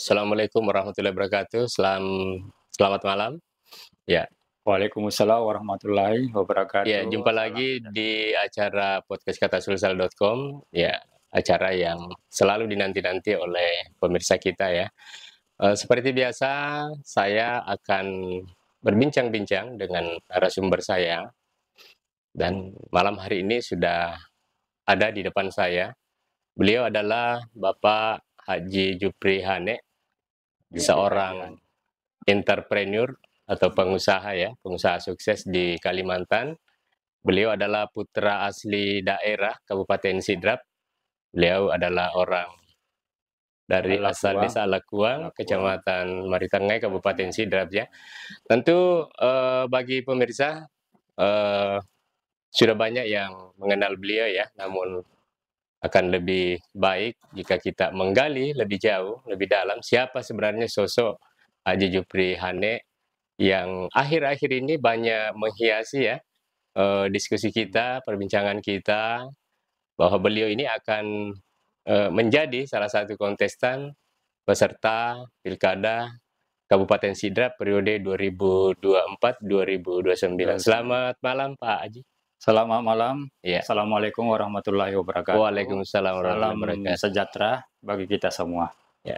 Assalamualaikum warahmatullahi wabarakatuh. Selamat malam. Ya, Waalaikumsalam warahmatullahi ya, wabarakatuh. jumpa Salam lagi sejahtera. di acara podcast katasulsel.com. Ya, acara yang selalu dinanti-nanti oleh pemirsa kita ya. Seperti biasa, saya akan berbincang-bincang dengan narasumber saya dan malam hari ini sudah ada di depan saya. Beliau adalah Bapak Haji Jupri Hane, Ya, seorang entrepreneur atau pengusaha ya, pengusaha sukses di Kalimantan. Beliau adalah putra asli daerah Kabupaten Sidrap. Beliau adalah orang dari asal Alakuang, desa Alakuang, Alakuang. Kecamatan Maritangai, Kabupaten Sidrap ya. Tentu bagi pemirsa eh, sudah banyak yang mengenal beliau ya, namun akan lebih baik jika kita menggali lebih jauh, lebih dalam siapa sebenarnya sosok Haji Jupri Hane yang akhir-akhir ini banyak menghiasi ya diskusi kita, perbincangan kita, bahwa beliau ini akan menjadi salah satu kontestan peserta Pilkada Kabupaten Sidrap periode 2024-2029. 29. Selamat malam Pak Haji. Selamat malam. Ya, Assalamualaikum warahmatullahi wabarakatuh. Waalaikumsalam warahmatullahi Salam wabarakatuh. sejahtera bagi kita semua. Ya.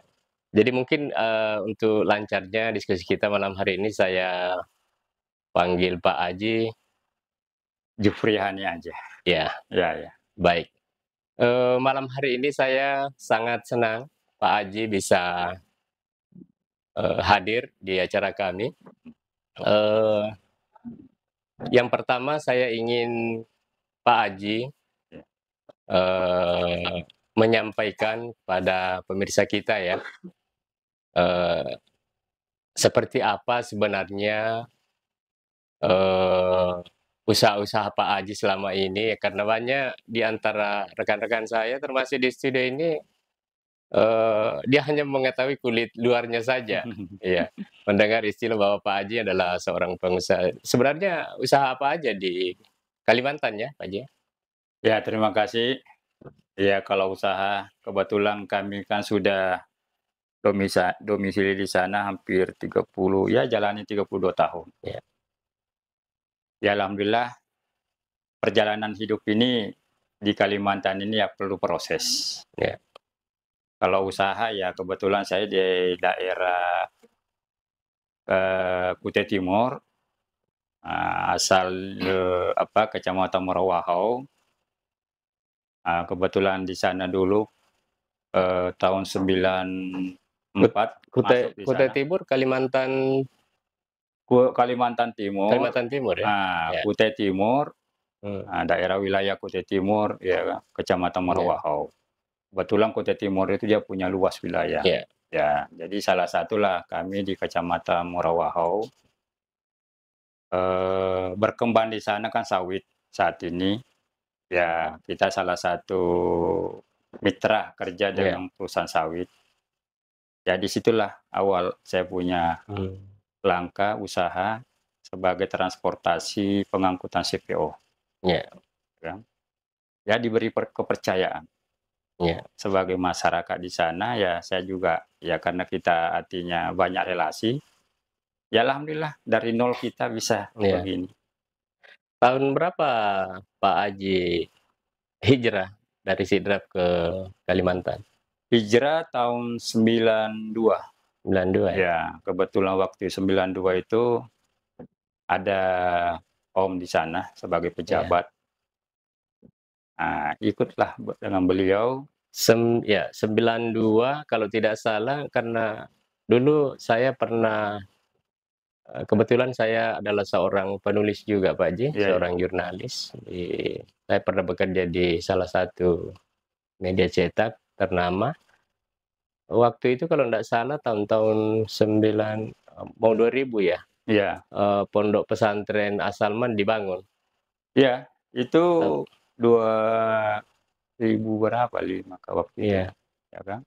Jadi mungkin untuk lancarnya diskusi kita malam hari ini saya panggil Pak Haji. Jufrihani aja. Ya, Ya, ya. baik. Malam hari ini saya sangat senang Pak Haji bisa hadir di acara kami. Eh, yang pertama saya ingin Pak Haji Ya. menyampaikan pada pemirsa kita ya, eh, seperti apa sebenarnya eh, usaha-usaha Pak Haji selama ini, karena banyak di antara rekan-rekan saya termasuk di studio ini dia hanya mengetahui kulit luarnya saja. Iya, mendengar istilah bahwa Pak Haji adalah seorang pengusaha. Sebenarnya usaha apa aja di Kalimantan ya, Pak Haji? Ya, terima kasih. Ya, kalau usaha, kebetulan kami kan sudah domisili di sana hampir 30, ya jalani 32 tahun. Ya, Ya, alhamdulillah perjalanan hidup ini di Kalimantan ini ya perlu proses. ya, Kalau usaha ya kebetulan saya di daerah Kutai Timur, asal Kecamatan Morawahau. Kebetulan di sana dulu tahun 94 masuk di Kutai sana. Timur, Kalimantan, Kalimantan Timur, Kalimantan Timur ya. Ya. Kutai Timur, Hmm, daerah wilayah Kutai Timur, ya Kecamatan ya, Morawahau. Kebetulan Kutai Timur itu dia punya luas wilayah. ya, Ya, jadi salah satulah kami di Kecamatan Morawahau. Berkembang di sana kan sawit saat ini. Ya, kita salah satu mitra kerja ya. dengan perusahaan sawit. Ya, disitulah awal saya punya Hmm, langkah usaha sebagai transportasi pengangkutan CPO. ya, Ya, ya diberi kepercayaan ya, sebagai masyarakat di sana. Ya, saya juga ya karena kita artinya banyak relasi. Ya, alhamdulillah dari nol kita bisa ya. begini. Tahun berapa Pak Haji hijrah dari Sidrap ke Kalimantan? Hijrah tahun 92. 92 ya? Ya, kebetulan waktu 92 itu ada om di sana sebagai Ya. pejabat. Ikutlah dengan beliau. 92 kalau tidak salah, karena dulu saya pernah kebetulan saya adalah seorang penulis juga Pak Haji, Ya, ya. seorang jurnalis. Saya pernah bekerja di salah satu media cetak ternama. Waktu itu kalau tidak salah tahun-tahun 2000 ya, Ya, pondok pesantren Asalman dibangun. ya, itu Tahun 2000 berapa 5 waktu itu, iya, ya kan?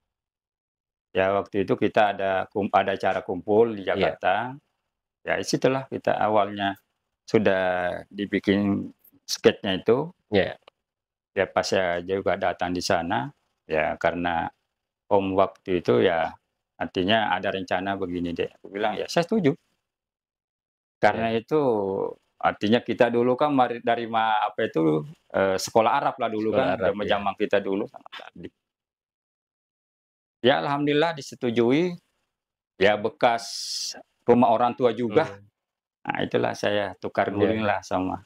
Ya waktu itu kita ada acara kumpul di iya, Jakarta. Ya situlah kita awalnya sudah dibikin sketnya itu. iya, Ya pas saya juga datang di sana, ya karena om waktu itu ya artinya ada rencana begini deh. Aku bilang, "Ya saya setuju." Karena Ya, itu artinya kita dulu kan dari apa itu, sekolah Arab lah dulu sekolah kan, Arab ya. zaman-zaman kita dulu sama tadi. Ya alhamdulillah disetujui, ya bekas rumah orang tua juga. Hmm, Nah itulah saya tukar ya, guling lah sama.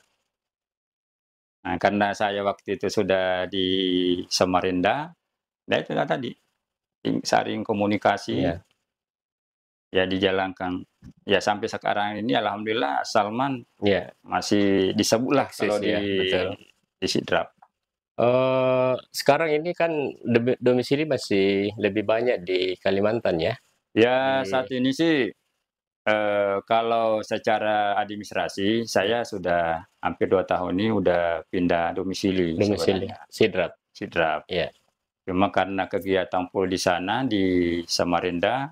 Nah karena saya waktu itu sudah di Samarinda, ya itulah tadi, saling komunikasi, ya, ya dijalankan. Ya sampai sekarang ini alhamdulillah Salman ya, masih disebutlah eksis kalau ya, betul. di Sidrap. Sekarang ini kan domisili masih lebih banyak di Kalimantan ya? Ya Di saat ini sih, kalau secara administrasi ya, saya sudah hampir 2 tahun ini udah pindah domisili domisili sebenarnya, Sidrap, Sidrap. ya, Cuma karena kegiatan full di sana di Samarinda,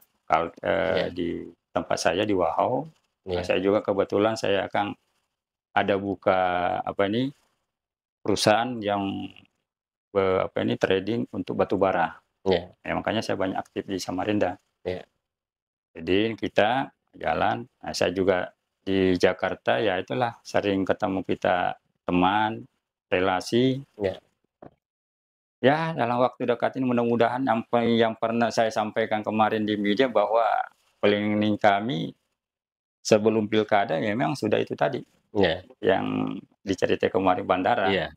ya, di tempat saya di Wahau, nah ya, saya juga kebetulan saya akan ada buka apa ini, perusahaan yang apa ini, trading untuk batu bara. ya, Ya makanya saya banyak aktif di Samarinda. ya, Jadi kita jalan, nah saya juga di Jakarta ya itulah sering ketemu kita teman, relasi. ya, Ya dalam waktu dekat ini mudah-mudahan apa yang pernah saya sampaikan kemarin di media bahwa planning kami sebelum pilkada ya memang sudah itu tadi, ya, yang diceritain kemarin bandara. iya.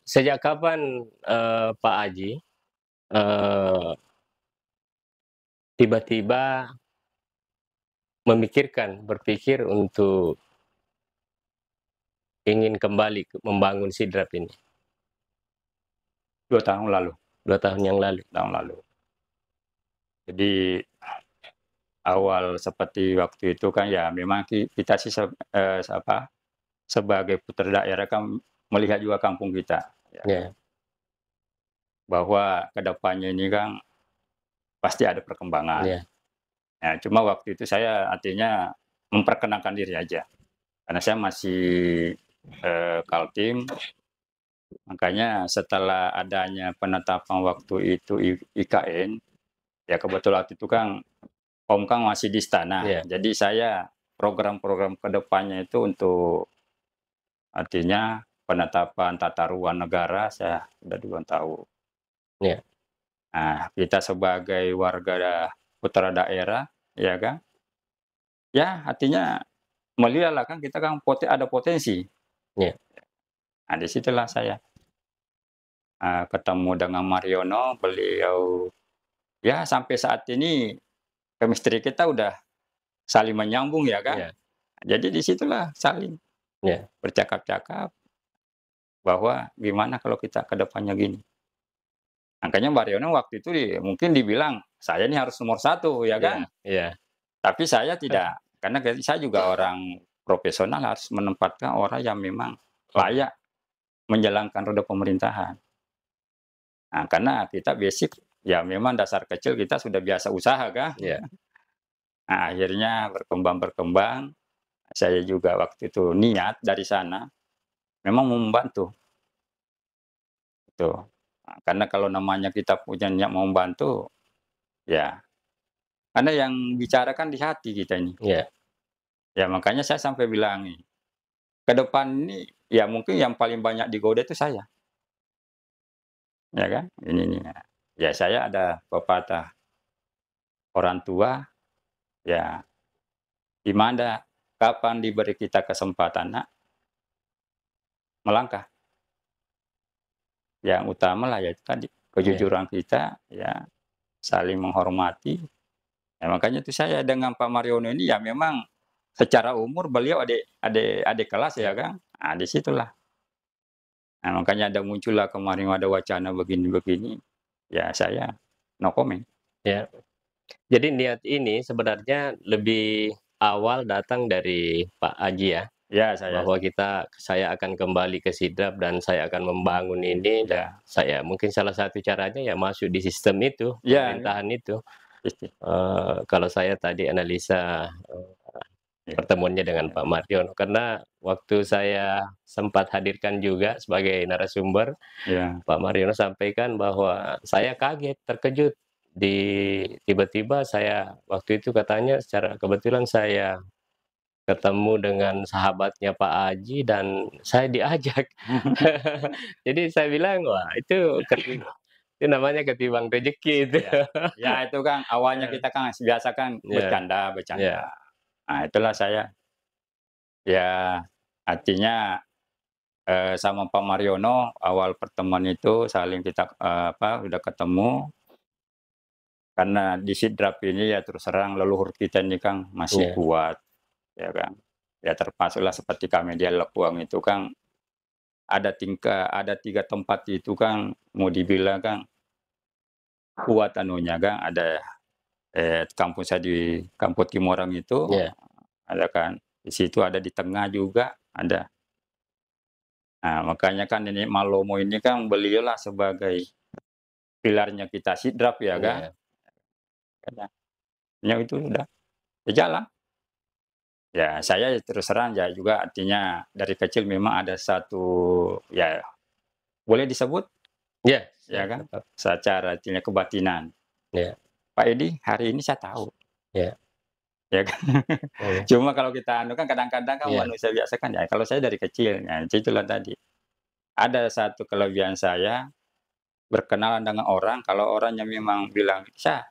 Sejak kapan, Pak Aji, eee, tiba-tiba berpikir untuk ingin kembali membangun Sidrap ini? 2 tahun lalu, 2 tahun yang lalu? tahun lalu. Jadi awal seperti waktu itu kan ya memang kita sih apa, sebagai putra daerah kan melihat juga kampung kita, ya kan, Ya, bahwa kedepannya ini kan pasti ada perkembangan. ya, Ya, cuma waktu itu saya artinya memperkenalkan diri aja, karena saya masih, Kaltim, makanya setelah adanya penetapan waktu itu IKN, ya kebetulan waktu itu kan Komkang masih di istana. ya, Jadi saya program-program kedepannya itu untuk artinya penetapan tata ruang negara saya udah duluan tahu. ya, Nah, kita sebagai warga putra daerah, ya kan, ya artinya melihatlah kan kita kan ada potensi. ya, Nah, disitulah saya, ketemu dengan Mariono, beliau ya sampai saat ini chemistry kita udah saling menyambung ya kan. ya, Jadi disitulah saling ya, bercakap-cakap bahwa gimana kalau kita ke depannya gini. Makanya Mariono waktu itu mungkin dibilang, "Saya ini harus nomor satu," ya kan. ya, ya, Tapi saya tidak, karena saya juga orang profesional harus menempatkan orang yang memang layak menjalankan roda pemerintahan. Nah, karena kita basic, ya memang dasar kecil kita sudah biasa usaha kan. ya, Nah, akhirnya berkembang-berkembang, saya juga waktu itu niat dari sana, memang mau membantu, gitu. Nah, karena kalau namanya kita punya niat mau membantu, ya karena yang bicara kan di hati kita ini. ya, Ya makanya saya sampai bilang nih, ke depan ini, ya mungkin yang paling banyak digoda itu saya, ya kan, ini nih. Ya saya ada pepatah orang tua, ya di mana kapan diberi kita kesempatan, Nak, melangkah. Yang utama lah ya itu tadi, ya, kejujuran kita, ya saling menghormati. Ya makanya itu saya dengan Pak Mariono ini ya memang secara umur beliau adik kelas ya ya, kan. Nah disitulah. Nah makanya muncullah kemarin ada wacana begini-begini, ya saya no comment. ya. Jadi niat ini sebenarnya lebih awal datang dari Pak Aji ya, Ya saya bahwa saya akan kembali ke Sidrap dan saya akan membangun ini dan ya saya mungkin salah satu caranya ya masuk di sistem itu, ya ya, pemerintahan itu. pasti. Kalau saya tadi analisa, Ya pertemuannya dengan ya Pak Mardiono, karena waktu saya sempat hadirkan juga sebagai narasumber, ya Pak Mardiono sampaikan bahwa saya kaget, terkejut, tiba-tiba saya waktu itu katanya secara kebetulan saya ketemu dengan sahabatnya Pak Haji dan saya diajak. Jadi saya bilang, "Wah, itu namanya ketimbang rezeki itu." Ya, ya itu kan awalnya Heeh, kita kan biasa kan iya, bercanda-bercanda. iya, Nah, itulah saya ya artinya, sama Pak Mariono awal pertemuan itu saling kita, udah ketemu, karena di Sidrap ini ya terus terang leluhur kita ini kan masih iya, kuat, ya kan. Ya termasuklah seperti kami di Lekuang itu kan ada 3 tempat itu kan mau dibilang kan kuat anunya kan, ada, kampung saya di Kampung Timorang itu iya, ada kan, di situ ada di tengah juga ada. Nah, makanya kan ini Malomo ini kan beliaulah sebagai pilarnya kita Sidrap ya kan, iya, ya itu udah, ya jalan. Ya saya terus terang ya juga artinya dari kecil memang ada satu ya boleh disebut iya, ya siap, kan, tetap, secara artinya kebatinan. iya, Pak Edi hari ini saya tahu, iya, ya kan. iya, Cuma kalau kita anu kan kadang-kadang kan iya, manusia biasa kan ya kalau saya dari kecil, ya itulah tadi. Ada satu kelebihan saya berkenalan dengan orang kalau orangnya memang bilang bisa,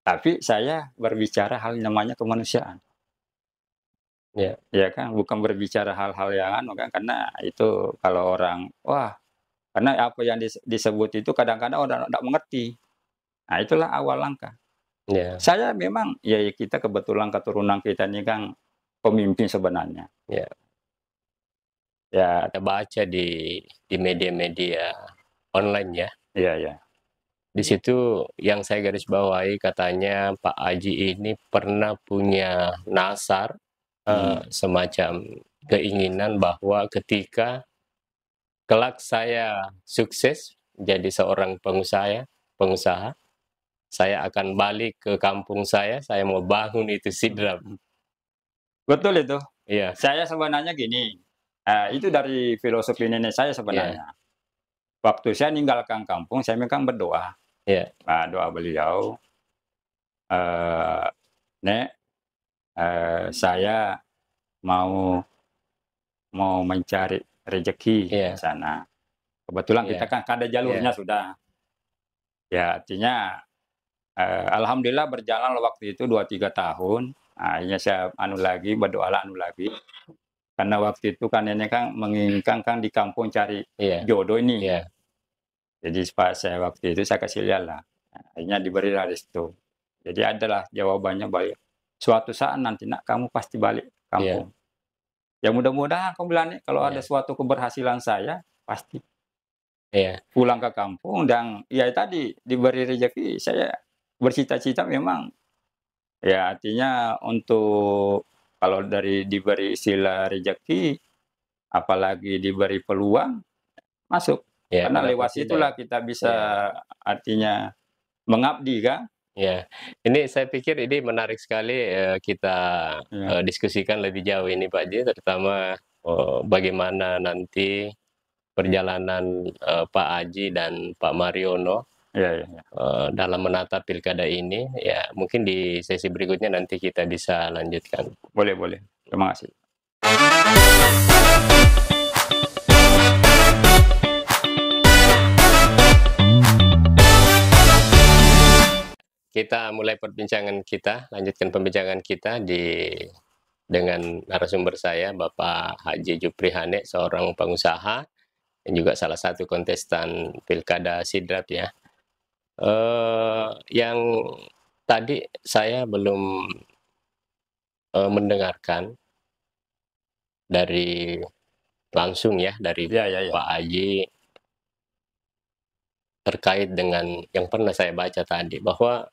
tapi saya berbicara hal namanya kemanusiaan. iya, Ya kan, bukan berbicara hal-hal yang anu kan, karena itu kalau orang, wah, karena apa yang disebut itu kadang-kadang orang nggak mengerti. Nah, itulah awal langkah. iya, Saya memang ya ya kita kebetulan keturunan kita ini kan pemimpin sebenarnya. iya. Ya, Kita baca di media-media online ya. iya iya. Di situ yang saya garis bawahi katanya Pak Haji ini pernah punya nasar, Mhm, semacam keinginan bahwa ketika kelak saya sukses jadi seorang pengusaha, saya akan balik ke kampung saya mau bangun itu mhm sidrap. mhm. Betul itu. Iya, Saya sebenarnya gini, itu dari filosofi nenek saya iya, sebenarnya. Waktu saya ninggalkan kampung, saya memang berdoa. iya, Nah, doa beliau, eee, "Nek, saya mau mau mencari rezeki di iya, sana." Kebetulan kita iya, kan ada iya, jalurnya sudah. Ya artinya, alhamdulillah berjalan waktu itu 2 3 tahun, akhirnya saya anu lagi, berdoalah anu lagi. Karena waktu itu kan nenek kan menginginkan kan di kampung cari iya, jodoh ini. iya, Jadi pas saya waktu itu saya kasih lihat lah, akhirnya diberilah restu. Jadi adalah jawabannya balik, "Suatu saat nanti Nak, kamu pasti balik iya, kampung." Ya mudah-mudahan aku bilang nih, kalau ada iya, suatu keberhasilan saya, pasti iya, pulang ke kampung dan ya tadi, diberi rezeki, saya bercita-cita memang ya artinya untuk kalau dari diberi istilah rezeki, apalagi diberi peluang, masuk. iya, Karena kenapa lewat tidak? situlah kita bisa Iya. artinya mengabdi kan? Ya, ini saya pikir ini menarik sekali, kita, Iya diskusikan lebih jauh ini Pak J, terutama, bagaimana nanti perjalanan, Pak Aji dan Pak Mariono, iya iya iya. dalam menata pilkada ini. Ya, mungkin di sesi berikutnya nanti kita bisa lanjutkan. Boleh boleh. Terima kasih. Kita mulai lanjutkan pembincangan kita dengan narasumber saya, Bapak Haji Jupri Hane, seorang pengusaha dan juga salah satu kontestan pilkada Sidrap ya. Yang tadi saya belum, mendengarkan dari langsung ya dari Iya iya iya. Pak Haji terkait dengan yang pernah saya baca tadi bahwa,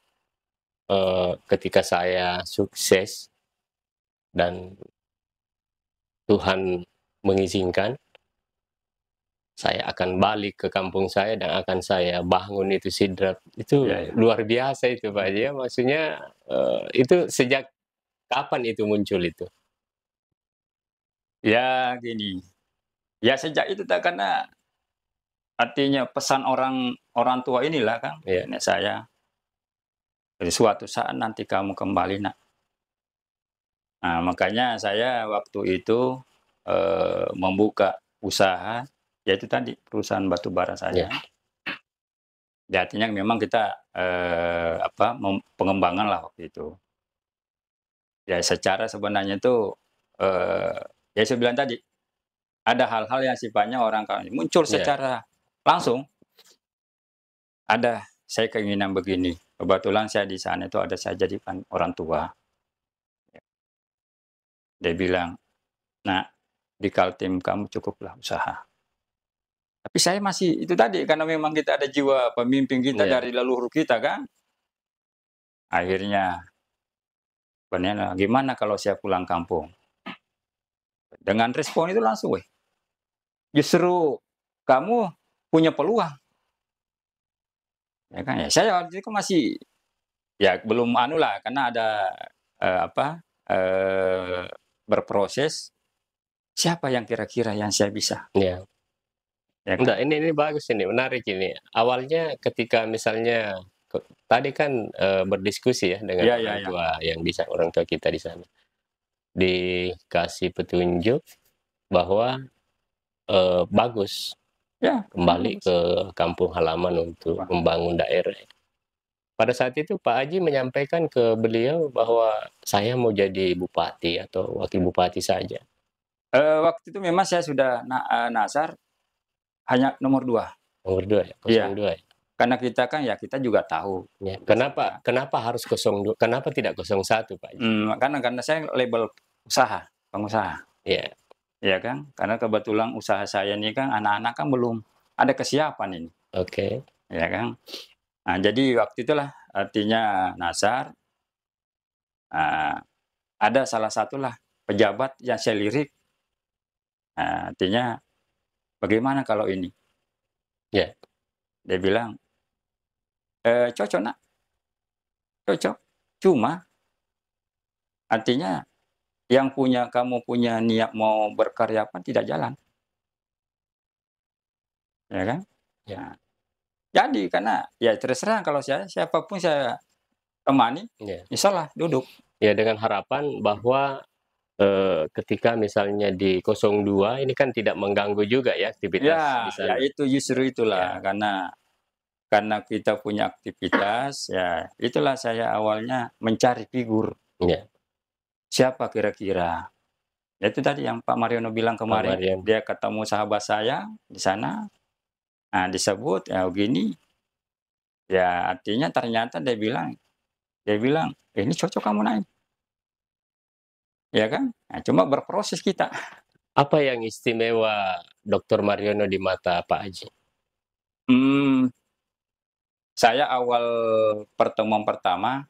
ketika saya sukses dan Tuhan mengizinkan, saya akan balik ke kampung saya dan akan saya bangun itu sidrap. Iya Itu iya. luar biasa itu Pak ya, maksudnya, itu sejak kapan itu muncul itu? Ya gini, ya sejak itu tak karena artinya pesan orang tua inilah kan, Iya. nenek saya, suatu saat nanti kamu kembali nak. Nah, makanya saya waktu itu membuka usaha, yaitu tadi perusahaan batubara Iya. saya. Ya, artinya memang kita pengembangan lah waktu itu. Ya, secara sebenarnya itu ya saya bilang tadi, ada hal-hal yang sifatnya orang kalau muncul Iya. secara langsung. Ada, saya keinginan begini. Kebetulan saya di sana itu ada saya jadikan orang tua. Dia bilang, "Nak, di Kaltim kamu cukuplah usaha." Tapi saya masih itu tadi, karena memang kita ada jiwa pemimpin kita Iya. dari leluhur kita kan. Akhirnya, benar, gimana kalau saya pulang kampung? Dengan respon itu langsung, "Weh, justru kamu punya peluang." Ya kan, ya saya waktu itu masih, ya belum anu lah, karena ada eee, berproses, siapa yang kira-kira yang saya bisa, Iya. ya Enggak, kan? ini bagus ini, menarik ini. Awalnya ketika misalnya tadi kan, berdiskusi ya dengan Iya iya orang iya. tua orang tua kita di sana. Dikasih petunjuk bahwa, bagus Ya, kembali bagus. ke kampung halaman untuk Wah, membangun daerah. Pada saat itu Pak Haji menyampaikan ke beliau bahwa, "Saya mau jadi bupati atau wakil bupati saja." waktu itu memang saya sudah nasar hanya nomor 2. Nomor 2 ya, Iya, 02 ya? karena kita kan ya kita juga tahu Ya, tugas kenapa kita. kenapa harus 02, kenapa tidak 01 Pak Haji? Karena saya label usaha, pengusaha, Iya. ya kan. Karena kebetulan usaha saya ini kan anak-anak kan belum ada kesiapan ini, Oke. ya kan. Nah, jadi waktu itulah artinya nasar, eee, ada salah satulah pejabat yang saya lirik, artinya, "Bagaimana kalau ini?" Ya. Dia bilang, "Cocok Nak, cocok. Cuma artinya kamu punya niat mau berkarya apa tidak jalan." Ya kan? Ya. Nah, jadi karena ya terus terang kalau siapapun saya temani, Ya. insyaallah duduk. Ya, dengan harapan bahwa, ketika misalnya di 02 ini kan tidak mengganggu juga ya aktivitas di Ya sana. itu justru itulah, Ya. karena kita punya aktivitas, ya itulah saya awalnya mencari figur, Ya. siapa kira-kira. Ya itu tadi yang Pak Mariono bilang Pak kemarin, Mariam. dia ketemu sahabat saya di sana, disebut, ya begini, ya artinya ternyata dia bilang, "Ini cocok kamu naik." Ya kan? Nah, cuma berproses kita. Apa yang istimewa Dokter Mariono di mata Pak Haji? Mmm, saya awal pertemuan pertama,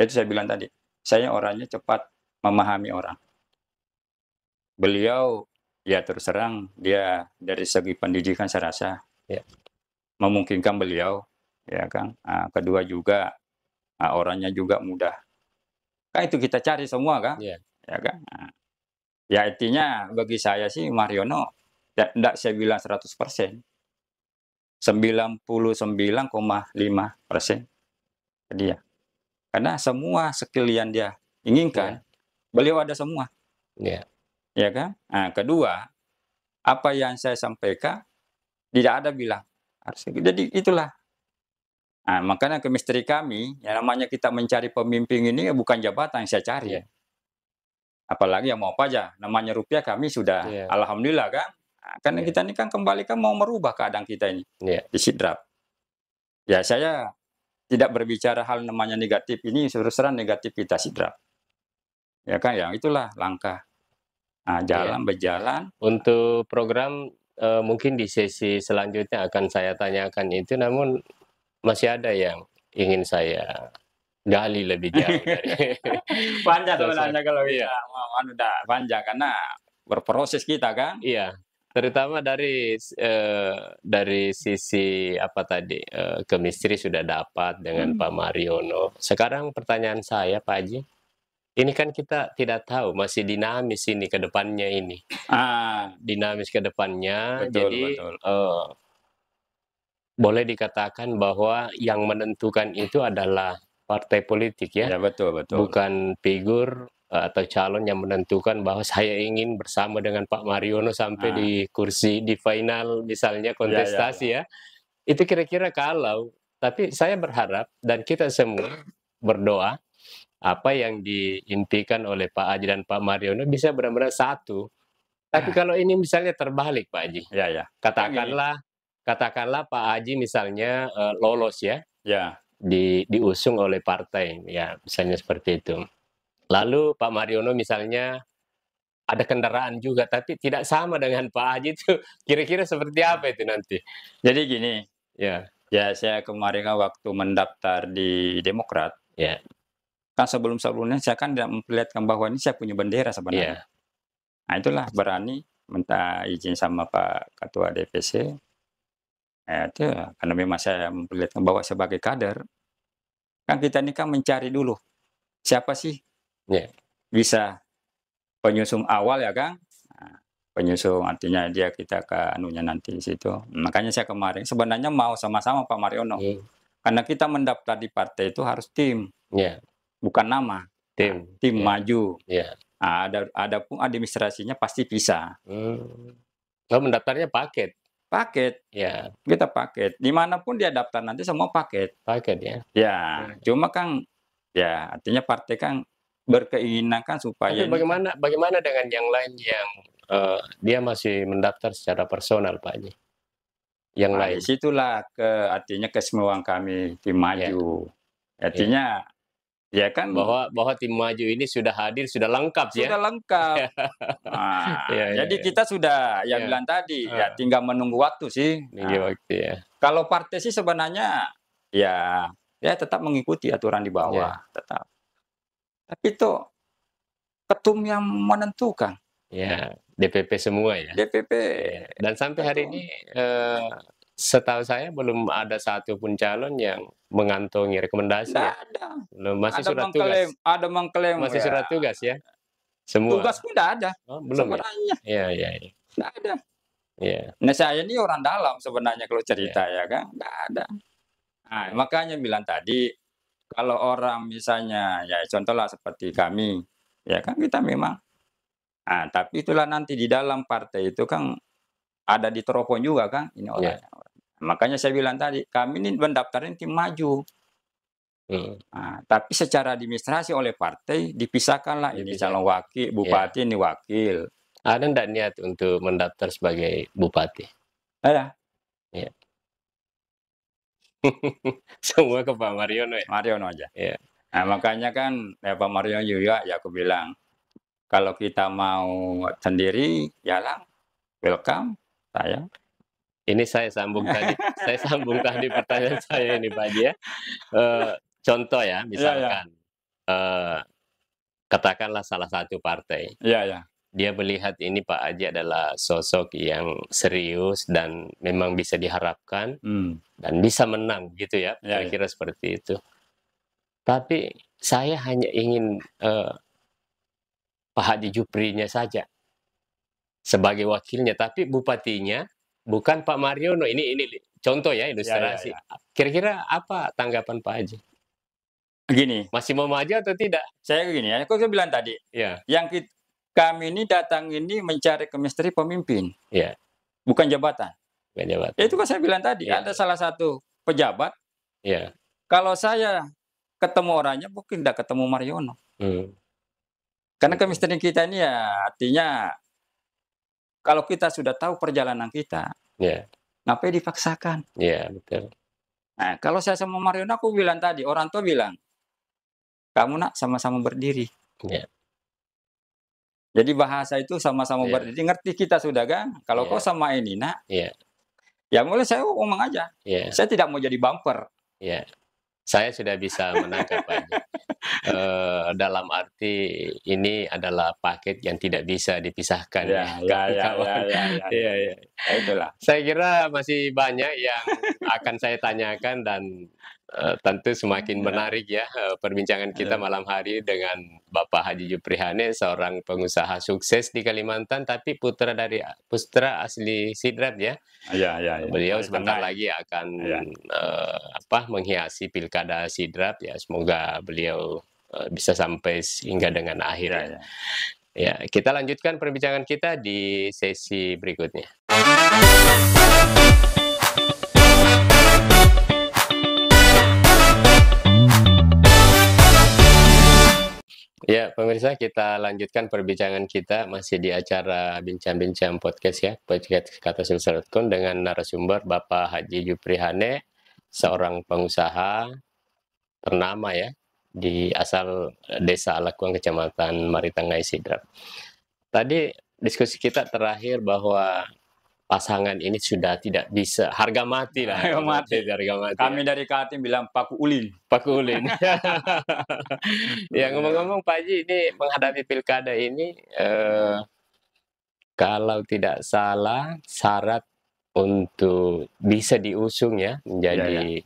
itu saya bilang tadi, saya orangnya cepat memahami orang. Beliau, ya terus terang dia dari segi pendidikan saya rasa Ya. memungkinkan beliau, ya kan. Kedua juga, orangnya juga mudah. Kan itu kita cari semua kan, Ya. ya kan. Ya intinya bagi saya sih Mariono, ya ndak saya bilang 100%, 99,5% ke dia. Karena semua skill yang dia inginkan, Ya. beliau ada semua, Ya. ya kan. Kedua, apa yang saya sampaikan tidak ada bilang harus jadi itulah. Makanya chemistry kami, yang namanya kita mencari pemimpin ini bukan jabatan yang saya cari. Ya. Apalagi yang mau pajak, namanya rupiah kami sudah Ya. alhamdulillah kan. Karena Ya. kita ini kan kembali kan mau merubah keadaan kita ini Ya. di Sidrap. Ya saya tidak berbicara hal namanya negatif, ini terus terang negativitas Sidrap. Ya kan, ya itulah langkah. Ya. Jalan berjalan. Untuk program, mungkin di sesi selanjutnya akan saya tanyakan itu, namun masih ada yang ingin saya gali lebih jauh dari Panjang sosok. sebenarnya kalau Iya. kita mau udah panjang karena berproses kita kan. Iya, terutama dari sisi apa tadi, chemistry sudah dapat dengan Hmm. Pak Mariono. Sekarang pertanyaan saya Pak Haji, ini kan kita tidak tahu, masih dinamis ini ke depannya ini. Ah, Dinamis ke depannya, betul jadi, betul. boleh dikatakan bahwa yang menentukan itu adalah partai politik ya, Ya, betul betul. bukan figur atau calon yang menentukan bahwa saya ingin bersama dengan Pak Mariono sampai Nah, di kursi di final misalnya ya ya kontestasi ya. ya. Itu kira-kira kalau tapi saya berharap dan kita semua berdoa apa yang diimpikan oleh Pak Haji dan Pak Mariono bisa benar-benar satu. Tapi Ah, kalau ini misalnya terbalik Pak Haji, ya ya. Kan gini, katakanlah Pak Haji misalnya, lolos ya, ya, diusung oleh partai, ya misalnya seperti itu. Lalu Pak Mariono misalnya ada kendaraan juga, tapi tidak sama dengan Pak Haji itu, kira-kira seperti apa itu nanti? jadi gini, Ya, ya saya kemarin kan waktu mendaftar di Demokrat, ya, kan sebelum-sebelumnya saya kan tidak memperlihatkan bahwa ini saya punya bendera sebenarnya. iya, Nah, itulah berani minta izin sama Pak Ketua DPC, itu karena memang saya memperlihatkan bahwa sebagai kader, kan kita ini kan mencari dulu, siapa sih iya, bisa penyusung awal ya Kang? Nah, penyusung artinya dia kita ke anunya nanti di situ. Makanya saya kemarin sebenarnya mau sama-sama Pak Mariono, mmm, karena kita mendaftar di partai itu harus tim, iya, bukan nama. Nah, tim, tim iya, maju. iya, Nah, ada pun administrasinya pasti bisa. mmm. Oh mendaftarnya paket? Paket, Ya, kita paket. Dimanapun dia daftar nanti semua paket. paket ya? Ya, cuma kan ya artinya partai kan berkeinginan kan Tapi supaya ini kan bagaimana dengan yang lain yang, dia masih mendaftar secara personal Pak Haji, yang nah, lain? disitulah artinya keistimewaan kami tim Ya, maju. ya. Artinya ya kan Bahwa bahwa tim maju ini sudah hadir, sudah lengkap ya? sudah lengkap. Nah, Iya iya jadi iya. kita sudah ya Iya, bilang tadi, ya heeh, tinggal menunggu waktu sih. nunggu Nah, waktu ya. kalau partai sih sebenarnya ya ya tetap mengikuti aturan di bawah, Iya, tetap. Tapi itu ketum yang menentukan, iya, DPP semua ya? DPP Iya, dan sampai hari ketum. ini, setahu saya belum ada satu pun calon yang mengantongi rekomendasi Nggak ya? ada. Belum, Ada mengklaim masih ya surat tugas ya? Semua? tugas pun nggak ada Oh belum ya? sebenarnya, Iya iya iya. nggak ada. Iya Nah, saya ini orang dalam sebenarnya kalau iya cerita ya kan, nggak ada. Nah, makanya bilang tadi, kalau orang misalnya ya contohlah seperti kami, ya kan kita memang tapi itulah nanti di dalam partai itu kan ada diteropong juga kan, ini iya, orangnya. Makanya saya bilang tadi, kami ini mendaftarin tim maju. mhm, Tapi secara administrasi oleh partai dipisahkanlah, ini dipisah calon wakil, iya. bupati, ini wakil. Ada ndak niat untuk mendaftar sebagai bupati? Ada, Iya. Semua ke Pak Mariono ya? Mariono aja. Iya. Nah, makanya kan ya Pak Mariono juga ya aku bilang, kalau kita mau sendiri, jalan, welcome, saya. Ini saya sambung tadi pertanyaan saya ini Pak Haji ya. Eee, Contoh ya, Iya iya, misalkan, eee, katakanlah salah satu partai, iya iya, dia melihat ini Pak Haji adalah sosok yang serius dan memang bisa diharapkan dan bisa menang gitu ya, iya iya. kira-kira seperti itu. Tapi saya hanya ingin, Pak Haji Juprinya saja sebagai wakilnya, tapi bupatinya bukan Pak Mariono. Ini contoh ya, Iya iya ilustrasi. iya. Kira-kira apa tanggapan Pak Haji? Gini, Masih mau maju atau tidak? saya gini ya, aku kan bilang tadi, Iya yang kami ini datang ini mencari chemistry pemimpin, iya, bukan jabatan. nggak Ya jabatan. itu kan saya bilang tadi, Iya ada salah satu pejabat, iya, kalau saya ketemu orangnya mungkin tidak ketemu Mariono. mmm, Karena betul. chemistry kita ini ya artinya kalau kita sudah tahu perjalanan kita, Iya ngapain dipaksakan? iya, betul. Nah, kalau saya sama Mariono aku bilang tadi, orang tua bilang, "Kamu Nak sama-sama berdiri." Iya Jadi bahasa itu sama-sama iya berdiri, ngerti kita sudah kan? Kalau kau iya sama ini Nak, iya ya mulai saya ngomong aja. iya Saya tidak mau jadi bumper. iya. Saya sudah bisa menangkap Pak Haji. Dalam arti ini adalah paket yang tidak bisa dipisahkan Ya ya, ya ya ya kawan-kawan. ya ya ya. Iya iya. Ya itulah. Saya kira masih banyak yang akan saya tanyakan dan, tentu semakin Ya, menarik ya, perbincangan kita ya, malam hari dengan Bapak Haji Jupri Hane, seorang pengusaha sukses di Kalimantan, tapi putra asli Sidrap ya. ya, ya, ya. Beliau Mari sebentar Tengah. lagi akan, Ya, menghiasi pilkada Sidrap ya, semoga beliau, bisa sampai hingga dengan akhir ya, ya. ya. Ya, kita lanjutkan perbincangan kita di sesi berikutnya. Ya, pemirsa, kita lanjutkan perbincangan kita masih di acara Bincang-Bincang Podcast ya, podcast katasulsel.com dengan narasumber Bapak Haji Jupri Hane, seorang pengusaha ternama ya di asal Desa Alakuang, Kecamatan Maritangai, Sidrap. Tadi diskusi kita terakhir bahwa pasangan ini sudah tidak bisa, harga mati lah, Harga mati. harga mati ya. Kami dari Kaltim bilang paku ulin. Pak Ulin. Ya ngomong-ngomong Pak Haji, ini menghadapi pilkada ini, kalau tidak salah syarat untuk bisa diusung ya menjadi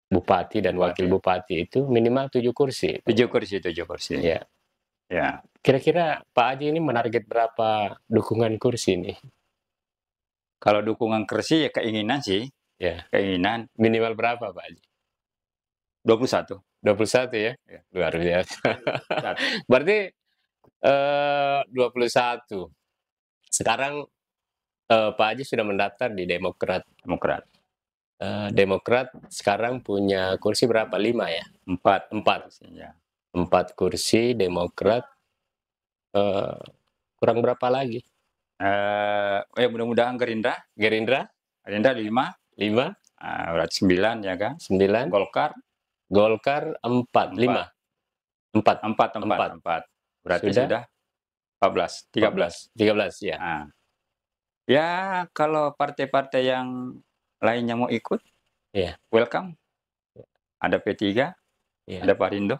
bupati dan wakil bupati itu minimal 7 kursi. 7 kursi, 7 kursi. Ya. Ya. Kira-kira Pak Haji ini menarget berapa dukungan kursi nih? Kalau dukungan kursi ya keinginan sih. Ya. Keinginan Minimal berapa Pak Haji? 21. 21 ya? Ya. Luar biasa. 21. Berarti 21. Sekarang Pak Haji sudah mendaftar di Demokrat. Demokrat. Demokrat sekarang punya kursi berapa? 5 ya? 4. 4. Ya. 4 kursi Demokrat. Kurang berapa lagi? Mudah-mudahan Gerindra. Gerindra? Gerindra 5. 5. Berarti 9 ya kan? 9. Golkar 4. 5. 4. Berarti sudah 13. 13 ya. Nah, ya kalau partai-partai yang lainnya mau ikut, ya welcome. Ada P3, ada Parindo,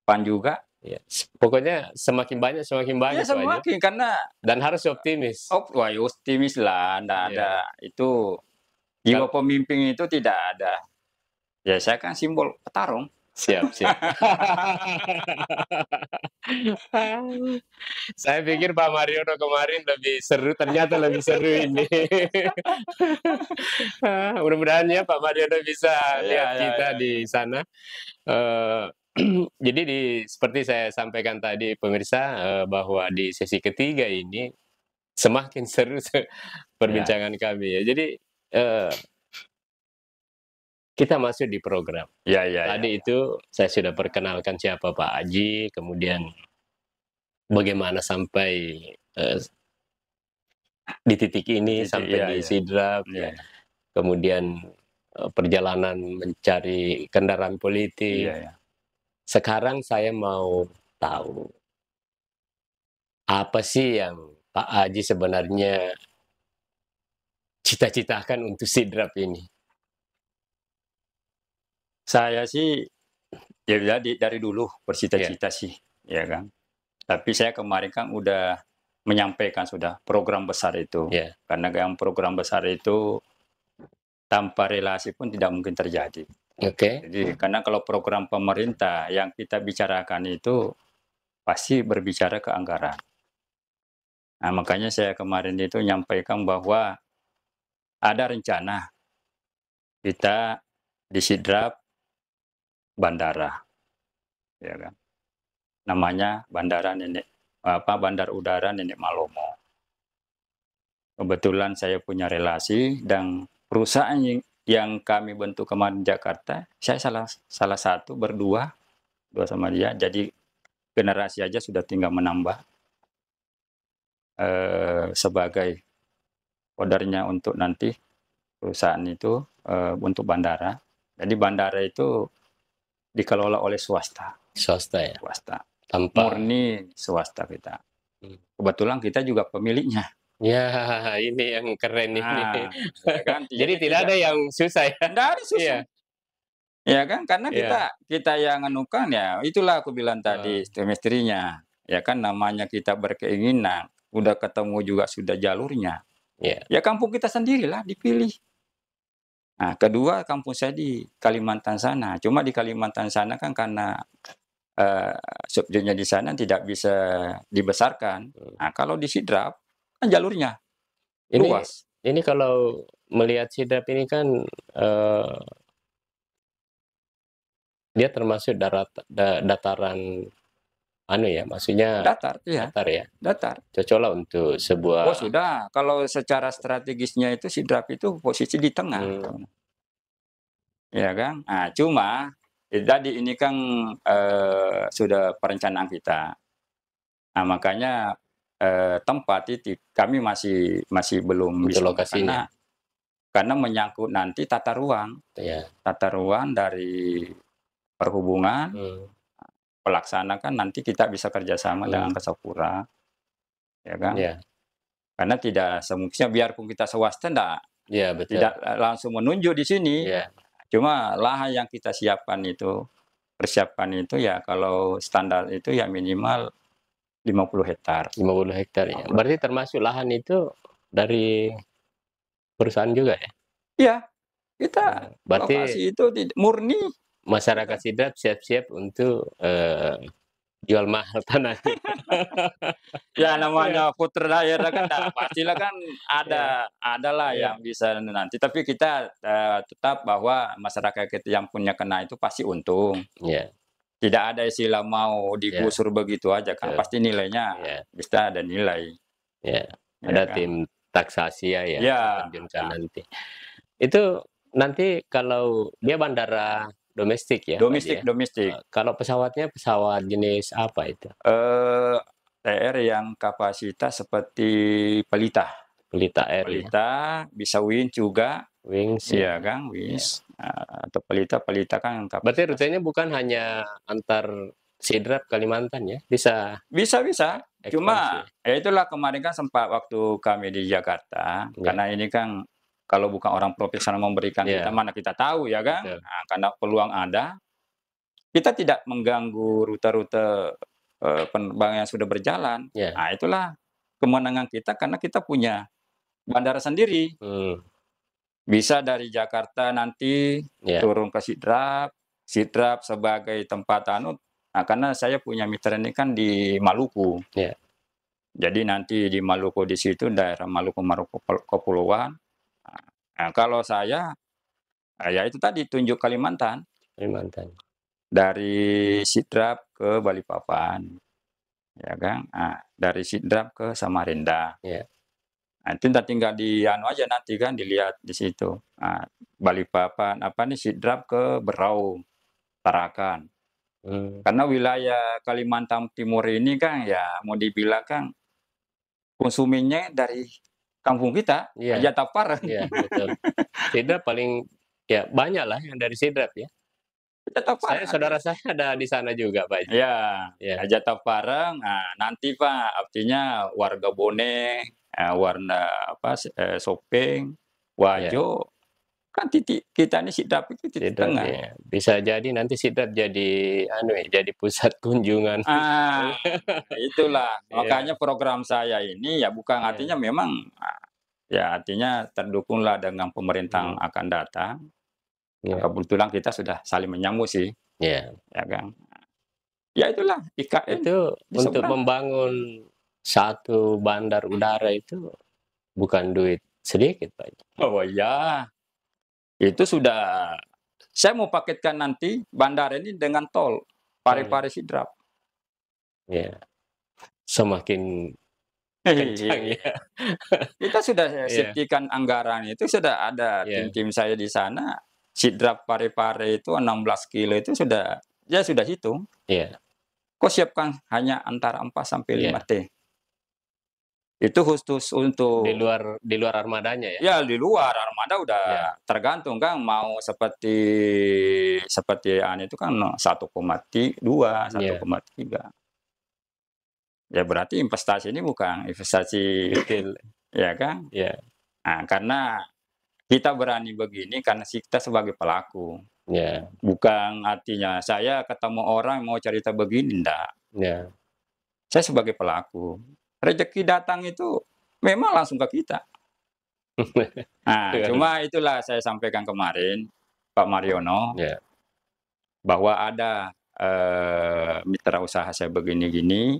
PAN juga. Ya. Pokoknya semakin banyak Ya semakin karena dan harus optimis. Optimis lah, nggak ada itu jiwa pemimpin itu tidak ada. Ya saya kan simbol petarung. Siap. Saya pikir Pak Mariono kemarin lebih seru, ternyata lebih seru ini. Mudah-mudahan ya Pak Mariono bisa lihat kita di sana. Jadi seperti saya sampaikan tadi pemirsa, bahwa di sesi ketiga ini semakin seru perbincangan kami ya. Jadi kita masuk di program. Tadi itu saya sudah perkenalkan siapa Pak Haji, kemudian bagaimana sampai di titik ini, sampai di Sidrap, kemudian perjalanan mencari kendaraan politik. Sekarang saya mau tahu, apa sih yang Pak Haji sebenarnya cita-citakan untuk Sidrap ini? Saya sih ya dari dulu bercita-cita sih, ya kan. Tapi saya kemarin kan udah menyampaikan sudah program besar itu. Karena yang program besar itu tanpa relasi pun tidak mungkin terjadi. Jadi karena kalau program pemerintah yang kita bicarakan itu pasti berbicara ke anggaran. Nah, makanya saya kemarin itu menyampaikan bahwa ada rencana kita di Sidrap bandara, ya kan, namanya Bandar Udara Nenek Malomo. Kebetulan saya punya relasi dan perusahaan yang kami bentuk kemarin di Jakarta, saya salah satu dua sama dia, jadi generasi aja sudah tinggal menambah sebagai ordernya untuk nanti perusahaan itu untuk bandara. Jadi bandara itu dikelola oleh swasta. Swasta ya? Swasta. Murni swasta kita. Kebetulan kita juga pemiliknya. Ya, ini yang keren ini. Ya kan? Jadi tidak ada yang susah ya? Tidak ada susah. Ya kan? Karena kita yang anukan ya, itulah aku bilang tadi, semestrinya. Ya kan namanya kita berkeinginan. udah ketemu juga sudah jalurnya, Ya. ya kampung kita sendirilah dipilih. Nah, kedua kampung saya di Kalimantan sana, cuma di Kalimantan sana kan karena subjeknya di sana tidak bisa dibesarkan. Nah, kalau di Sidrap kan jalurnya Ini luas. ini kalau melihat Sidrap ini kan, dia termasuk dataran anu ya, maksudnya Datar, iya, datar ya, datar. cocoklah untuk Oh sebuah sudah, kalau secara strategisnya itu Sidrap itu posisi di tengah. Ya kan? Nah, cuma tadi ini kan sudah perencanaan kita. Nah, makanya tempat itu kami masih belum untuk bisa lokasinya. karena menyangkut nanti Ya. tata ruang dari perhubungan, pelaksana kan nanti kita bisa kerjasama dengan Kesapura, ya kan? Ya. Karena tidak semestinya biarpun kita swasta Ya, betul. tidak langsung menunjuk di sini. Ya. Cuma lahan yang kita siapkan itu, persiapkan itu ya kalau standar itu ya minimal 50 hektar. 50 hektar ya. Berarti termasuk lahan itu dari perusahaan juga ya? Iya, kita Berarti lokasi itu murni. masyarakat Sidrap siap-siap untuk jual mahal tanah. Ya namanya putra daerah kan pastilah kan adalah Iya. yang bisa nanti. Tapi kita tetap bahwa masyarakat kita yang punya kena itu pasti untung. Ya. Tidak ada istilah mau Ya. digusur begitu aja kan. Betul. Pasti nilainya Ya. bisa ada nilai. Ya. Ya Ada kan? tim taksasi ya Ya. diterjunkan nanti. Itu nanti kalau dia bandara domestik ya, Pak Haji ya? Domestik. Kalau pesawatnya pesawat jenis apa itu? TR yang kapasitas seperti Pelita. Pelita Air ya? Pelita, bisa Wings juga. Wings Iya ya. kan, Wings. Atau Pelita kan Berarti kapasitas. rutenya bukan hanya antar Sidrap Kalimantan ya? Bisa Bisa. Cuma ekspansi. ya itulah kemarin kan sempat waktu kami di Jakarta, Ya. karena ini kan kalau bukan orang profesional memberikan Ya. kita, mana kita tahu ya kan? Betul. Nah, karena peluang ada, kita tidak mengganggu rute-rute penerbangan yang sudah berjalan. Ya. Nah, itulah kemenangan kita karena kita punya bandara sendiri. Bisa dari Jakarta nanti Ya. turun ke Sidrap sebagai tempat Nah, karena saya punya mitra ini kan di Maluku. Ya. Jadi nanti di Maluku di situ daerah Maluku Kepulauan. Nah, kalau saya ya itu tadi tunjuk Kalimantan. Dari Sidrap ke Balikpapan. Ya kan? Nah, dari Sidrap ke Samarinda. Ya. Nah, itu tinggal aja nanti kan dilihat di situ. Nah, Balikpapan Sidrap ke Berau, Tarakan. Karena wilayah Kalimantan Timur ini kan ya mau dibilang kan konsumennya dari kampung kita, Iya. Jatapar. Iya, betul. Sidrap paling ya banyak lah yang dari Sidrap ya. Saudara saya ada di sana juga, Pak. Ya, Jatapar. Nah, nanti Pak, artinya warga Bone, warna Sopeng, Wajo, kan titik kita ini Sidrap itu titik tengah. Ya. Bisa jadi nanti Sidrap jadi jadi pusat kunjungan. Itulah makanya program saya ini ya bukan artinya memang ya artinya terdukunglah dengan pemerintah akan datang. Kebetulan kita sudah saling menyambut sih. Ya kan. Ya itulah IKN. Itu untuk membangun satu bandar udara itu bukan duit sedikit, Pak. Oh iya. Itu sudah, saya mau paketkan nanti bandara ini dengan tol Pare-Pare Sidrap. Ya, semakin kencang ya. Kita sudah setikan anggaran itu, sudah ada tim-tim saya di sana. Sidrap Pare-Pare itu 16 kilo itu sudah hitung. Iya. Kok siapkan hanya antara 4 sampai 5 T. Itu khusus untuk di luar armadanya ya? Ya, di luar armada udah tergantung kan mau seperti itu kan 1,2, 1,3. Ya berarti investasi ini bukan investasi kecil, ya kan? Ya. Nah, karena kita berani begini karena kita sebagai pelaku. Ya. Bukan artinya saya ketemu orang mau cerita begini, enggak. Ya. Saya sebagai pelaku. rezeki datang itu memang langsung ke kita. Nah, Luar cuma itulah saya sampaikan kemarin, Pak Mariono, ya, bahwa ada, mitra usaha saya begini-gini,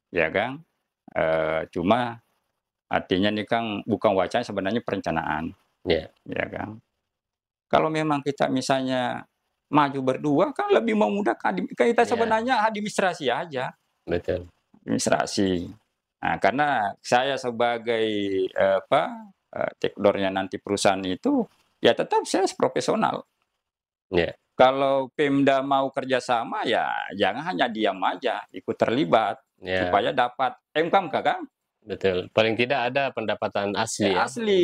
ya kan, cuma artinya ini kan bukan wacana, sebenarnya perencanaan, ya, ya kan. Kalau memang kita misalnya maju berdua kan lebih memudahkan, kita ya, sebenarnya administrasi aja, betul. administrasi. Nah, karena saya sebagai, cekdornya nanti perusahaan itu, ya tetap saya profesional. Ya, Kalau Pemda mau kerjasama, ya jangan hanya diam aja, ikut terlibat, ya, supaya dapat income kan? betul. Paling tidak ada pendapatan asli ya, yang bisa Asli,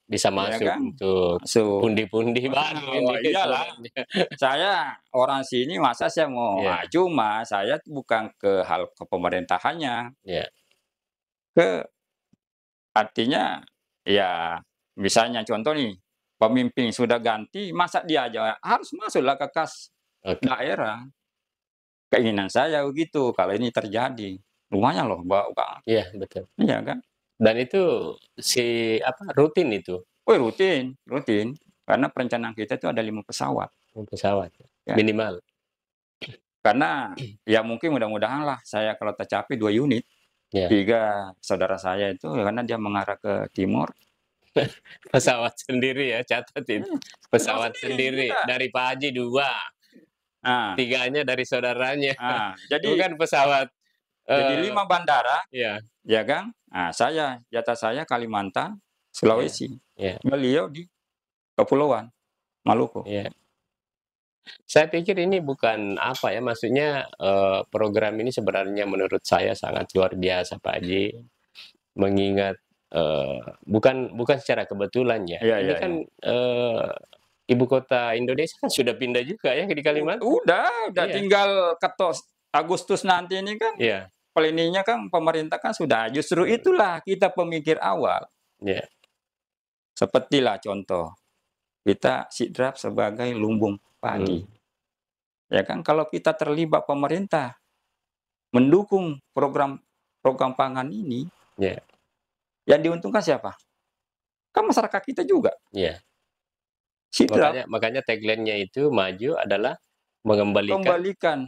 bisa ya masuk kan? untuk Masuk. pundi-pundi baru Oh ini iyalah, sebenarnya. saya orang sini masa saya mau, Ya, cuma saya bukan ke hal ke pemerintahannya, ya, ke artinya, ya misalnya contoh nih, pemimpin sudah ganti, masa dia aja harus masuklah ke kas oke. daerah. Keinginan saya begitu, kalau ini terjadi. Lumayan loh, Kak. Iya, betul. Iya kan? Dan itu rutin itu Woi rutin, rutin. Karena perencanaan kita itu ada 5 pesawat, pesawat, ya. minimal. Karena ya mungkin mudah-mudahan lah saya kalau tercapai 2 unit, Ya, 3 saudara saya itu ya karena dia mengarah ke timur. pesawat sendiri ya, catat itu. Pesawat Pesawat sendiri, sendiri, iya. dari Pak Haji 2, Nah, 3-nya dari saudaranya. jadi Bukan pesawat, jadi eee 5 bandara, iya, ya kan? Nah, jatah saya Kalimantan, iya, Sulawesi. iya, Beliau di Kepulauan Maluku. iya. Saya pikir ini bukan apa ya, maksudnya, program ini sebenarnya menurut saya sangat luar biasa Pak Haji, mengingat, bukan bukan secara kebetulan ya, Iya ini iya kan, iya. ibu kota Indonesia kan sudah pindah juga ya di Kalimantan. Udah Iya, tinggal ketos Agustus nanti ini kan, iya, planningnya kan pemerintah kan sudah. Justru mmm, itulah kita pemikir awal. iya, Sepertilah contoh, kita sidrap sebagai lumbung padi. mmm, Ya kan, kalau kita terlibat pemerintah mendukung program program pangan ini, iya, yang diuntungkan siapa? Kan masyarakat kita juga. iya. Sidrap, Makanya tagline-nya itu maju adalah mengembalikan kembalikan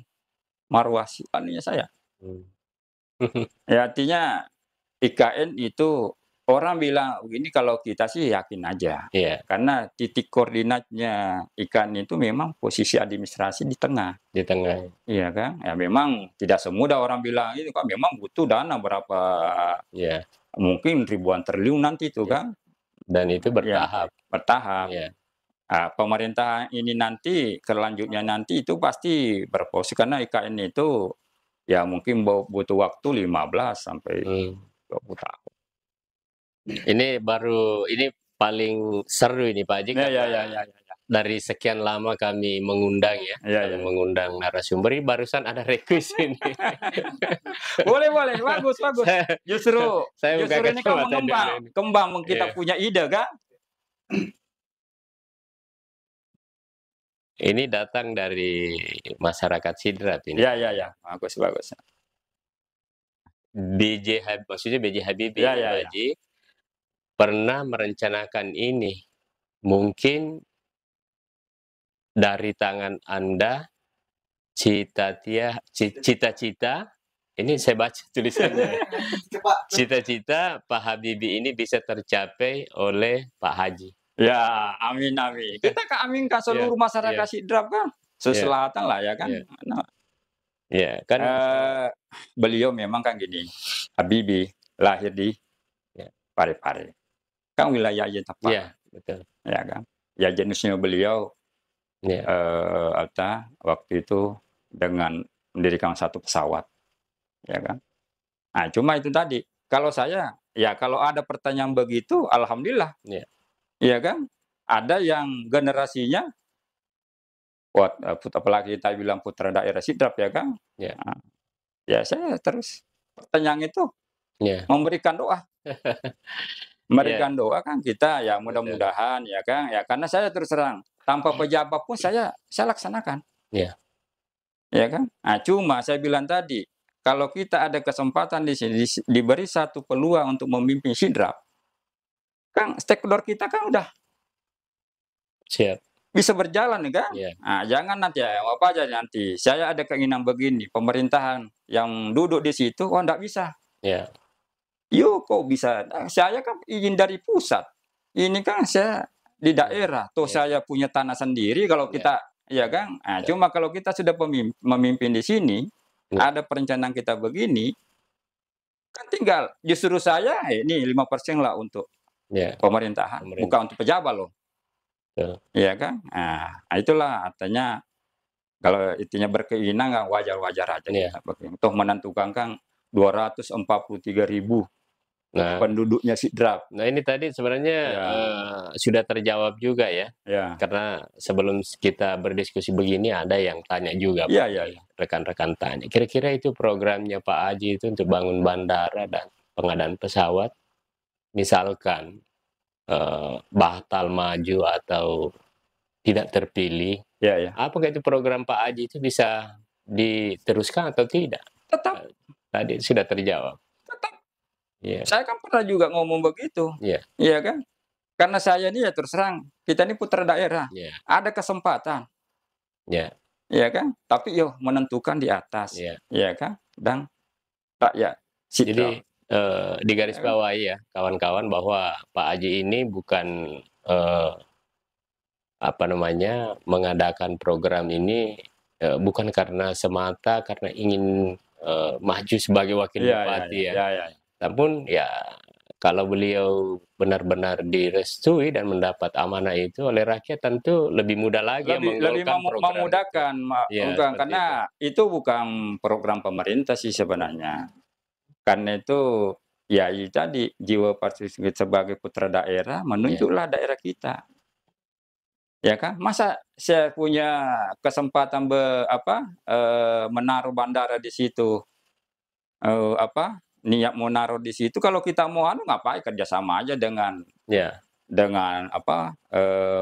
marwah si anunya saya. mmm, Ya artinya IKN itu orang bilang begini, kalau kita sih yakin aja. iya, Karena titik koordinatnya IKN itu memang posisi administrasi di tengah. di tengah, Iya kan? Ya memang tidak semudah orang bilang ini kan memang butuh dana berapa, iya, mungkin ribuan triliun nanti itu iya, kan. dan itu Ya, bertahap, bertahap. iya, Pemerintah ini nanti kelanjutnya nanti itu pasti berposisi karena IKN itu ya mungkin butuh waktu 15 sampai mmm. 20 tahun. Ini paling seru ini Pak Haji, Ya ya karena ya ya ya. dari sekian lama kami mengundang ya, Ya kami ya. mengundang narasumber, ini barusan ada request ini. Boleh boleh, bagus bagus. Saya Justru saya buka justru ini kan kacamata dulu mengembang, ini. kembang kita Iya. punya ide kan? Ini datang dari masyarakat Sidrap ini. Ya ya ya, bagus bagus. Maksudnya B.J. Habibie Ya ini ya Pak ya. Haji, pernah merencanakan ini. Mungkin dari tangan Anda, cita-cita ini saya baca tulisannya ya. Cita-cita Pak Habibie ini bisa tercapai oleh Pak Haji. Ya, amin amin. Kita kan aminkan Iya, seluruh iya, masyarakat Sidrap kan, iya, seselatan lah ya kan. iya, Nah, iya, kan, beliau memang kan gini, Habibie lahir di iya, Parepare, kan wilayah Aceh iya, Tepang, betul, ya kan. Ya jenisnya beliau iya, waktu itu dengan mendirikan satu pesawat, ya kan. Nah, cuma itu tadi, kalau saya, ya kalau ada pertanyaan begitu, alhamdulillah, iya, ya kan. Ada yang generasinya, apalagi kita bilang putra daerah Sidrap ya kan. iya, Nah, ya saya terus pertanyaan itu iya, memberikan doa. iya, Memberikan doa kan kita ya betul, mudah-mudahan ya kan, ya karena saya terus terang, tanpa pejabat pun saya laksanakan. iya, Ya kan? Nah, cuma saya bilang tadi, kalau kita ada kesempatan di sini, diberi satu peluang untuk memimpin Sidrap, kan stakeholder kita kan udah Siap. bisa berjalan nih kan. Iya. Nah, jangan nanti ya, apa aja nanti, saya ada keinginan begini, pemerintahan yang duduk di situ, oh enggak bisa. Iya. Yuk kok bisa? Nah, saya kan izin dari pusat. Ini kan saya di daerah, toh Iya. saya punya tanah sendiri kalau Iya. kita, ya kan? Nah, Betul. cuma kalau kita sudah memimpin di sini, Iya. ada perencanaan kita begini, kan tinggal justru saya ini 5% lah untuk Iya. pemerintahan, Pemerintah. bukan untuk pejabat loh. Betul. Iya kan? Nah, itulah artinya kalau intinya berkeinginan kan wajar-wajar aja Iya. kita begini. Toh menentukan kan 243.000 Nah, penduduknya Sidrap. nah ini tadi sebenarnya Ya, sudah terjawab juga ya. ya, Karena sebelum kita berdiskusi begini ada yang tanya juga, iya, Pak, iya, nih, iya. rekan-rekan tanya. Kira-kira itu programnya Pak Haji itu untuk bangun bandara dan pengadaan pesawat, misalkan batal maju atau tidak terpilih, Iya, iya. apakah itu program Pak Haji itu bisa diteruskan atau tidak? Tetap, Tadi sudah terjawab. tetap. Iya. Saya kan pernah juga ngomong begitu. Iya. Iya kan? Karena saya ini ya terus terang, kita ini putra daerah. Iya. Ada kesempatan. Iya. Iya kan? Tapi yo menentukan di atas. Iya. Iya kan? Dan rakyat Jadi Sidrap. di garis Ya kan? bawahi ya kawan-kawan bahwa Pak Haji ini bukan apa namanya mengadakan program ini bukan karena semata karena ingin maju sebagai wakil Iya, iya, bupati ya. iya, iya. Namun ya kalau beliau benar-benar direstui dan mendapat amanah itu oleh rakyat tentu lebih mudah lagi ya Lebih menggolkan program itu. memudahkan, Iya, bukan seperti karena itu bukan program pemerintah sih sebenarnya. Karena itu ya itu tadi jiwa patriotik sebagai putra daerah Iya. menunjuklah daerah kita. Ya kan? Masa saya punya kesempatan menaruh bandara di situ, niat mau naruh di situ, kalau kita mau ngapain kerjasama aja dengan Iya.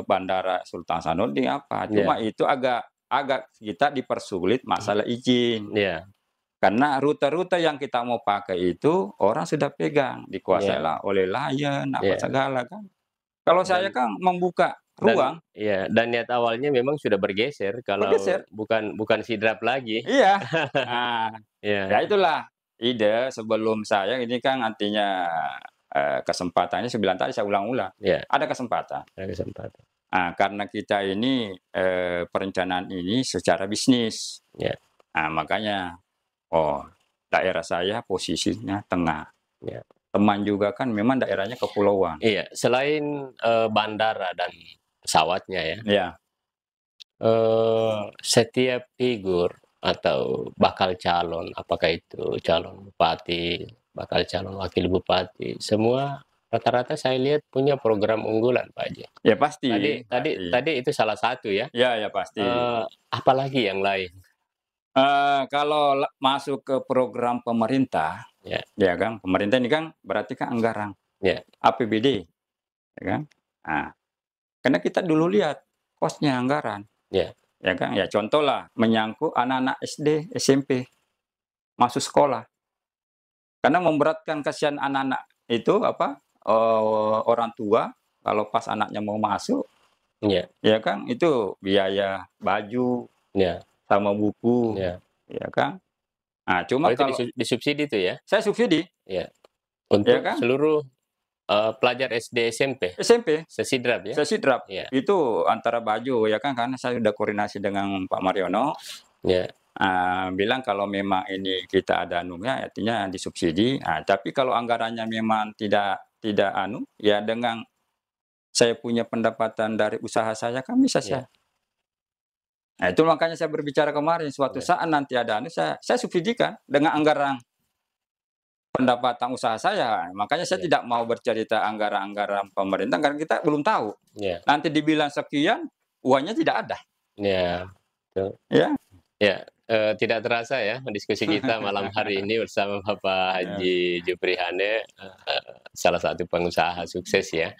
Bandara Sultan Sanuddin Iya. Cuma itu agak kita dipersulit masalah izin. Iya. Karena rute-rute yang kita mau pakai itu orang sudah pegang, dikuasai Iya. lah oleh Lion apa Iya. segala kan. Kalau saya Dan kan membuka ruang, iya, dan niat awalnya memang sudah bergeser kalau bergeser. bukan Sidrap lagi. Iya. Nah, ya Iya. itulah ide sebelum saya ini kan artinya kesempatannya saya bilang tadi, saya ulang-ulang. Iya. Ada kesempatan. Ada kesempatan. Nah, karena kita ini perencanaan ini secara bisnis. Iya. Nah, makanya daerah saya posisinya tengah. Iya. Teman juga kan memang daerahnya kepulauan. Iya, selain bandara dan pesawatnya ya, Iya. setiap figur atau bakal calon, apakah itu calon bupati, bakal calon wakil bupati, semua rata-rata saya lihat punya program unggulan, Pak Haji. Ya pasti. Tadi itu salah satu ya. Ya pasti. Apalagi yang lain? Kalau masuk ke program pemerintah, Ya. ya kan, pemerintah ini kan berarti kan anggaran, Ya. APBD, ya kan. Nah, karena kita dulu lihat kosnya anggaran, Ya. ya kan. Ya contoh lah menyangkut anak-anak SD, SMP masuk sekolah, karena memberatkan kasihan anak-anak itu orang tua kalau pas anaknya mau masuk, Ya. ya kan, itu biaya baju, Ya. sama buku, Ya. ya kan. Nah, cuma itu kalau disubsidi itu ya? saya subsidi. Ya. Untuk Ya kan? seluruh pelajar SD SMP SMP, sesidrap ya? Sesidrap. Ya. Itu antara baju ya kan, karena saya sudah koordinasi dengan Pak Mariono. Ya. Bilang kalau memang ini kita ada artinya disubsidi. Tapi kalau anggarannya memang tidak ya dengan saya punya pendapatan dari usaha saya kan bisa Ya. saya. Nah, itu makanya saya berbicara kemarin, suatu Ya. saat nanti ada saya subsidikan dengan anggaran pendapatan usaha saya. Makanya saya Ya. tidak mau bercerita anggaran-anggaran pemerintah karena kita belum tahu. Ya. Nanti dibilang sekian, uangnya tidak ada. Ya. Betul. Ya. Ya, tidak terasa ya diskusi kita malam hari ini bersama Bapak Haji Jupri Hane, salah satu pengusaha sukses ya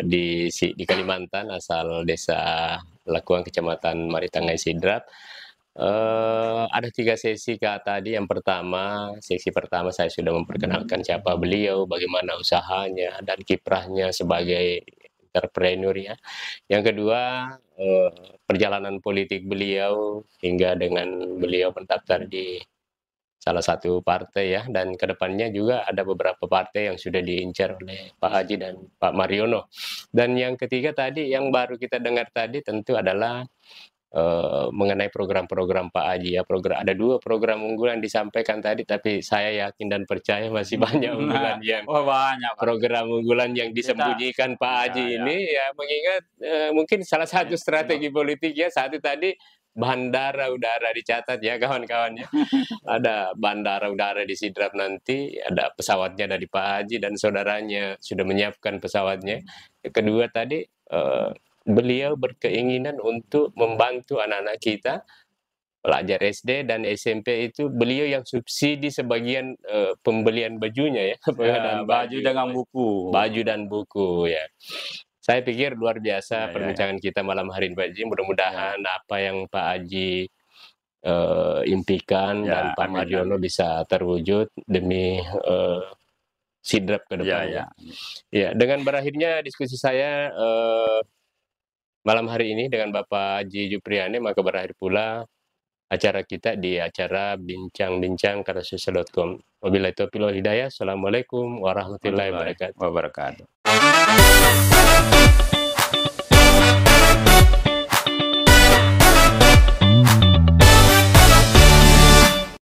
di Kalimantan, asal desa Lakuang, Kecamatan Maritangai Sidrap. Ada 3 sesi, Kak, tadi. Yang pertama, sesi pertama saya sudah memperkenalkan siapa beliau, bagaimana usahanya, dan kiprahnya sebagai entrepreneur ya. Yang kedua, perjalanan politik beliau hingga dengan beliau mendaftar di salah satu partai ya, dan kedepannya juga ada beberapa partai yang sudah diincar oleh Pak Haji dan Pak Mariono. Dan yang ketiga tadi, yang baru kita dengar tadi tentu adalah mengenai program-program Pak Haji ya, ada 2 program unggulan disampaikan tadi, tapi saya yakin dan percaya masih banyak unggulan yang Oh banyak, Pak. program unggulan yang Kita disembunyikan Pak ya Haji ya. ini ya, mengingat, mungkin salah satu Ini strategi politiknya satu tadi, bandara udara dicatat ya kawan-kawan ya. Ada bandara udara di Sidrap nanti, ada pesawatnya dari Pak Haji dan saudaranya sudah menyiapkan pesawatnya. Yang kedua tadi, beliau berkeinginan untuk membantu anak-anak kita, pelajar SD dan SMP itu beliau yang subsidi sebagian, pembelian bajunya ya, ya, pengadaan baju dengan buku. baju dan buku ya. Saya pikir luar Ya biasa ya ya. perbincangan kita malam hari ini Pak Haji, Ya. mudah-mudahan apa yang Pak Haji impikan Ya, dan Pak amin Mariono amin. bisa terwujud demi, Sidrap ke Ya depannya. ya. Ya, dengan berakhirnya diskusi saya, malam hari ini dengan Bapak Haji Jupriani, maka berakhir pula acara kita di acara bincang-bincang karasusa.com. Wabillahi taufiq wal hidayah. Assalamualaikum warahmatullahi Warahmatullahi wabarakatuh. wabarakatuh.